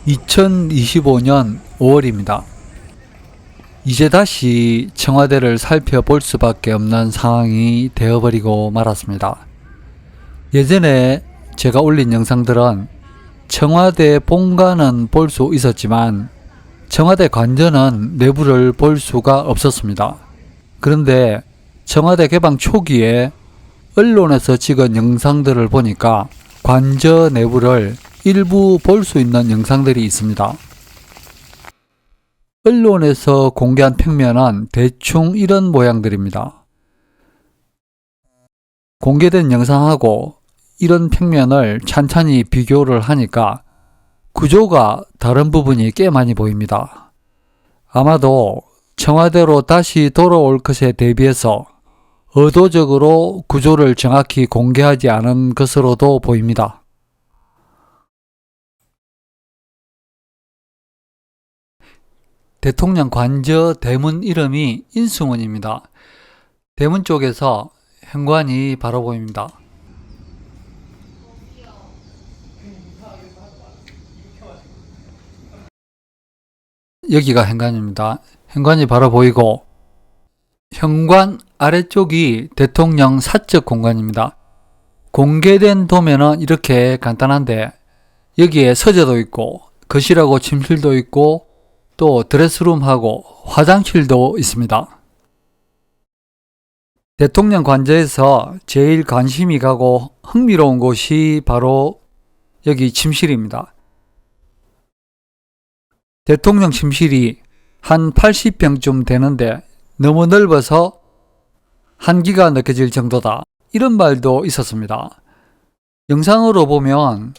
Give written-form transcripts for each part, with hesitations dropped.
2025년 5월입니다. 이제 다시 청와대를 살펴볼 수밖에 없는 상황이 되어버리고 말았습니다. 예전에 제가 올린 영상들은 청와대 본관은 볼 수 있었지만 청와대 관저는 내부를 볼 수가 없었습니다. 그런데 청와대 개방 초기에 언론에서 찍은 영상들을 보니까 관저 내부를 일부 볼 수 있는 영상들이 있습니다. 언론에서 공개한 평면은 대충 이런 모양들입니다. 공개된 영상하고 이런 평면을 찬찬히 비교를 하니까 구조가 다른 부분이 꽤 많이 보입니다. 아마도 청와대로 다시 돌아올 것에 대비해서 의도적으로 구조를 정확히 공개하지 않은 것으로도 보입니다. 대통령 관저 대문 이름이 인수문입니다. 대문 쪽에서 현관이 바로 보입니다. 여기가 현관입니다. 현관이 바로 보이고 현관 아래쪽이 대통령 사적 공간입니다. 공개된 도면은 이렇게 간단한데 여기에 서재도 있고 거실하고 침실도 있고 또 드레스룸하고 화장실도 있습니다. 대통령 관저에서 제일 관심이 가고 흥미로운 곳이 바로 여기 침실입니다. 대통령 침실이 한 80평쯤 되는데 너무 넓어서 한기가 느껴질 정도다, 이런 말도 있었습니다. 영상으로 보면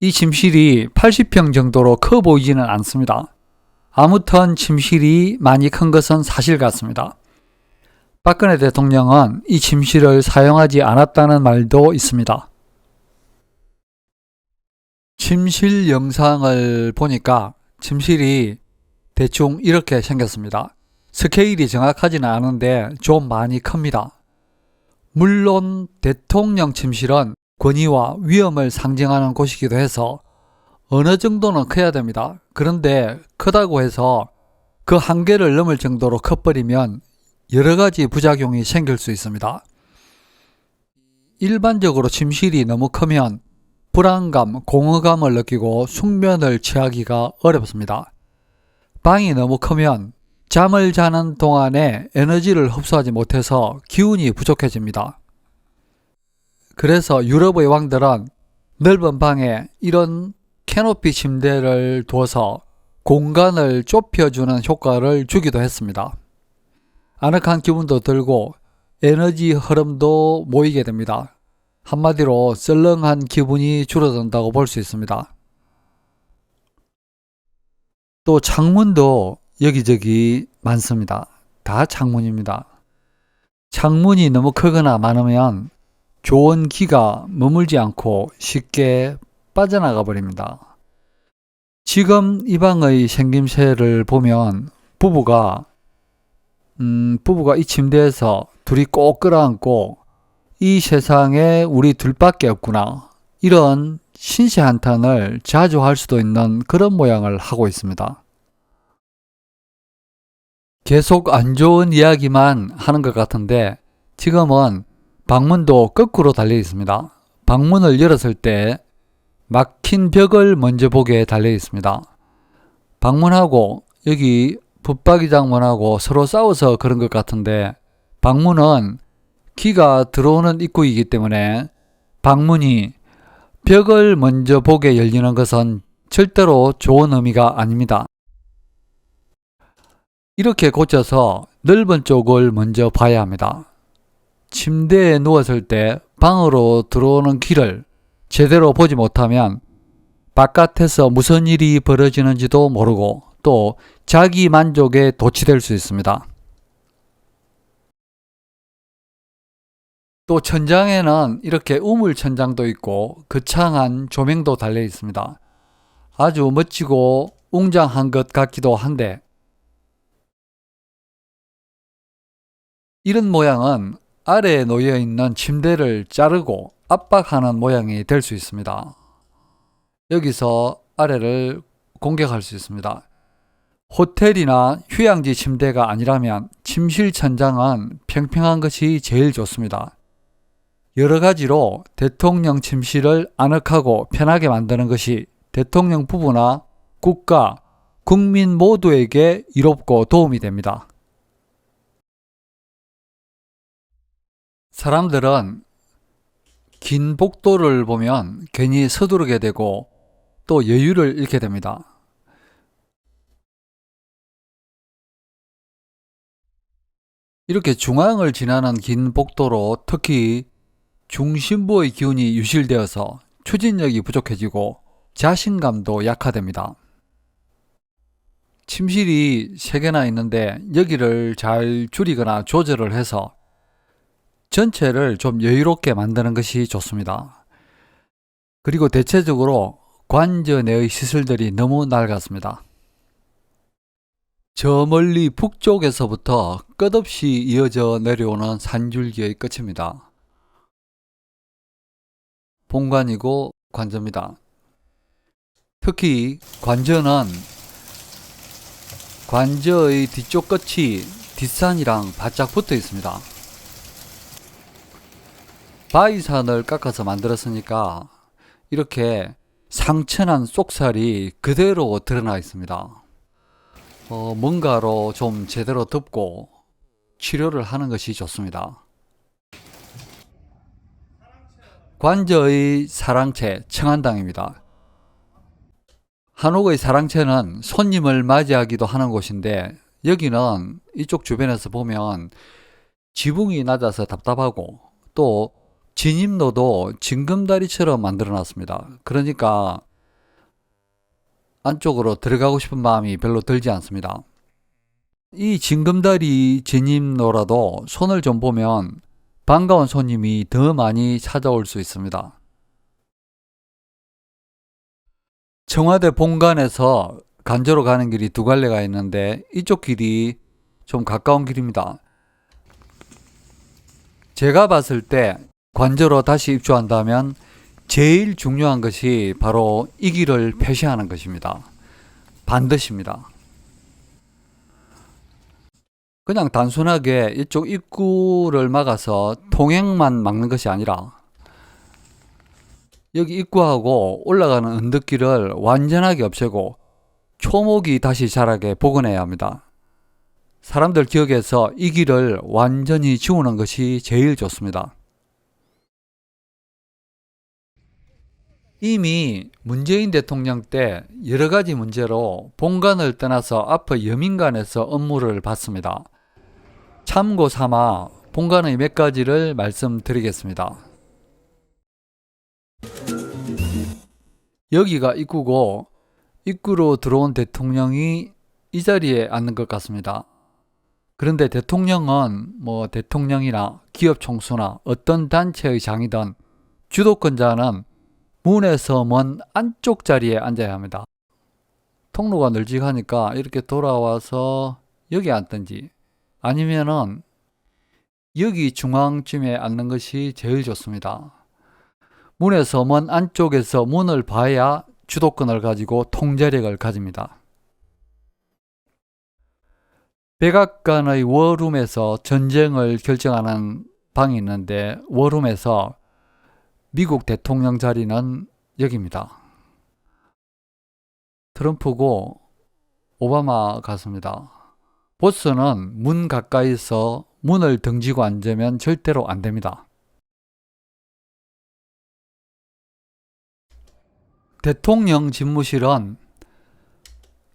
이 침실이 80평 정도로 커 보이지는 않습니다. 아무튼 침실이 많이 큰 것은 사실 같습니다. 박근혜 대통령은 이 침실을 사용하지 않았다는 말도 있습니다. 침실 영상을 보니까 침실이 대충 이렇게 생겼습니다. 스케일이 정확하지는 않은데 좀 많이 큽니다. 물론 대통령 침실은 권위와 위엄을 상징하는 곳이기도 해서 어느 정도는 커야 됩니다. 그런데 크다고 해서 그 한계를 넘을 정도로 커버리면 여러 가지 부작용이 생길 수 있습니다. 일반적으로 침실이 너무 크면 불안감, 공허감을 느끼고 숙면을 취하기가 어렵습니다. 방이 너무 크면 잠을 자는 동안에 에너지를 흡수하지 못해서 기운이 부족해집니다. 그래서 유럽의 왕들은 넓은 방에 이런 캐노피 침대를 두어서 공간을 좁혀주는 효과를 주기도 했습니다. 아늑한 기분도 들고 에너지 흐름도 모이게 됩니다. 한마디로 썰렁한 기분이 줄어든다고 볼 수 있습니다. 또 창문도 여기저기 많습니다. 다 창문입니다. 창문이 너무 크거나 많으면 좋은 기가 머물지 않고 쉽게 빠져나가 버립니다. 지금 이 방의 생김새를 보면 부부가 이 침대에서 둘이 꼭 끌어안고 이 세상에 우리 둘밖에 없구나, 이런 신세 한탄을 자주 할 수도 있는 그런 모양을 하고 있습니다. 계속 안 좋은 이야기만 하는 것 같은데 지금은 방문도 거꾸로 달려 있습니다. 방문을 열었을 때 막힌 벽을 먼저 보게 달려 있습니다. 방문하고 여기 붙박이 장문하고 서로 싸워서 그런 것 같은데, 방문은 기가 들어오는 입구이기 때문에 방문이 벽을 먼저 보게 열리는 것은 절대로 좋은 의미가 아닙니다. 이렇게 고쳐서 넓은 쪽을 먼저 봐야 합니다. 침대에 누웠을 때 방으로 들어오는 길을 제대로 보지 못하면 바깥에서 무슨 일이 벌어지는지도 모르고 또 자기 만족에 도취될 수 있습니다. 또 천장에는 이렇게 우물 천장도 있고 거창한 조명도 달려 있습니다. 아주 멋지고 웅장한 것 같기도 한데 이런 모양은 아래에 놓여 있는 침대를 자르고 압박하는 모양이 될 수 있습니다. 여기서 아래를 공격할 수 있습니다. 호텔이나 휴양지 침대가 아니라면 침실 천장은 평평한 것이 제일 좋습니다. 여러 가지로 대통령 침실을 아늑하고 편하게 만드는 것이 대통령 부부나 국가, 국민 모두에게 이롭고 도움이 됩니다. 사람들은 긴 복도를 보면 괜히 서두르게 되고 또 여유를 잃게 됩니다. 이렇게 중앙을 지나는 긴 복도로 특히 중심부의 기운이 유실되어서 추진력이 부족해지고 자신감도 약화됩니다. 침실이 3개나 있는데 여기를 잘 줄이거나 조절을 해서 전체를 좀 여유롭게 만드는 것이 좋습니다. 그리고 대체적으로 관저 내의 시설들이 너무 낡았습니다. 저 멀리 북쪽에서부터 끝없이 이어져 내려오는 산줄기의 끝입니다. 본관이고 관저입니다. 특히 관저는 관저의 뒤쪽 끝이 뒷산이랑 바짝 붙어 있습니다. 바위산을 깎아서 만들었으니까 이렇게 상처난 쏙살이 그대로 드러나 있습니다. 뭔가로 좀 제대로 덮고 치료를 하는 것이 좋습니다. 관저의 사랑채 청안당입니다. 한옥의 사랑채는 손님을 맞이하기도 하는 곳인데 여기는 이쪽 주변에서 보면 지붕이 낮아서 답답하고 또 진입로도 징검다리처럼 만들어 놨습니다. 그러니까 안쪽으로 들어가고 싶은 마음이 별로 들지 않습니다. 이 징검다리 진입로라도 손을 좀 보면 반가운 손님이 더 많이 찾아올 수 있습니다. 청와대 본관에서 관저로 가는 길이 2갈래가 있는데 이쪽 길이 좀 가까운 길입니다. 제가 봤을 때 관저로 다시 입주한다면 제일 중요한 것이 바로 이 길을 폐쇄하는 것입니다. 반드시입니다. 그냥 단순하게 이쪽 입구를 막아서 통행만 막는 것이 아니라 여기 입구하고 올라가는 언덕길을 완전하게 없애고 초목이 다시 자라게 복원해야 합니다. 사람들 기억에서 이 길을 완전히 지우는 것이 제일 좋습니다. 이미 문재인 대통령 때 여러 가지 문제로 본관을 떠나서 앞의 여민관에서 업무를 받습니다. 참고 삼아 본관의 몇 가지를 말씀드리겠습니다. 여기가 입구고 입구로 들어온 대통령이 이 자리에 앉는 것 같습니다. 그런데 대통령은 대통령이나 기업 총수나 어떤 단체의 장이든 주도권자는 문에서 먼 안쪽 자리에 앉아야 합니다. 통로가 널찍하니까 이렇게 돌아와서 여기 앉든지 아니면은 여기 중앙쯤에 앉는 것이 제일 좋습니다. 문에서 먼 안쪽에서 문을 봐야 주도권을 가지고 통제력을 가집니다. 백악관의 워룸에서 전쟁을 결정하는 방이 있는데 워룸에서 미국 대통령 자리는 여기입니다. 트럼프고 오바마 같습니다. 보스는 문 가까이서 문을 등지고 앉으면 절대로 안 됩니다. 대통령 집무실은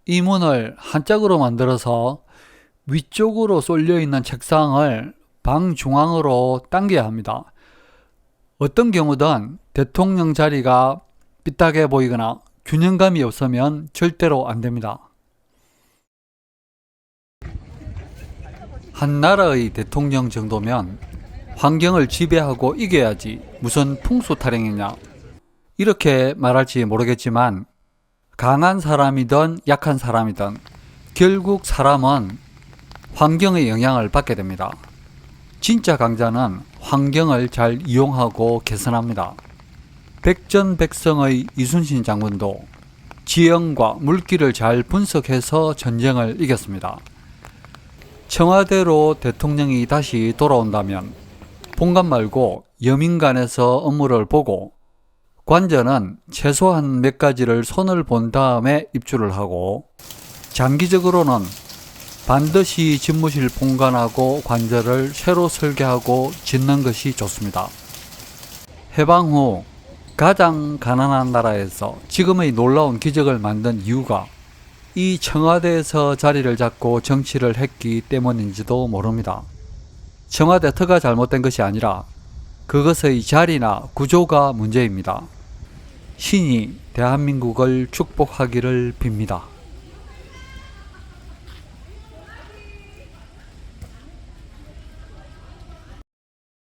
이 문을 한짝으로 만들어서 위쪽으로 쏠려 있는 책상을 방 중앙으로 당겨야 합니다. 어떤 경우든 대통령 자리가 삐딱해 보이거나 균형감이 없으면 절대로 안 됩니다. 한 나라의 대통령 정도면 환경을 지배하고 이겨야지 무슨 풍수 타령이냐 이렇게 말할지 모르겠지만 강한 사람이든 약한 사람이든 결국 사람은 환경의 영향을 받게 됩니다. 진짜 강자는 환경을 잘 이용하고 개선합니다. 백전백성의 이순신 장군도 지형과 물기를 잘 분석해서 전쟁을 이겼습니다. 청와대로 대통령이 다시 돌아온다면 본관 말고 여민관에서 업무를 보고 관저는 최소한 몇 가지를 손을 본 다음에 입주를 하고 장기적으로는 반드시 집무실 본관하고 관저를 새로 설계하고 짓는 것이 좋습니다. 해방 후 가장 가난한 나라에서 지금의 놀라운 기적을 만든 이유가 이 청와대에서 자리를 잡고 정치를 했기 때문인지도 모릅니다. 청와대 터가 잘못된 것이 아니라 그것의 자리나 구조가 문제입니다. 신이 대한민국을 축복하기를 빕니다.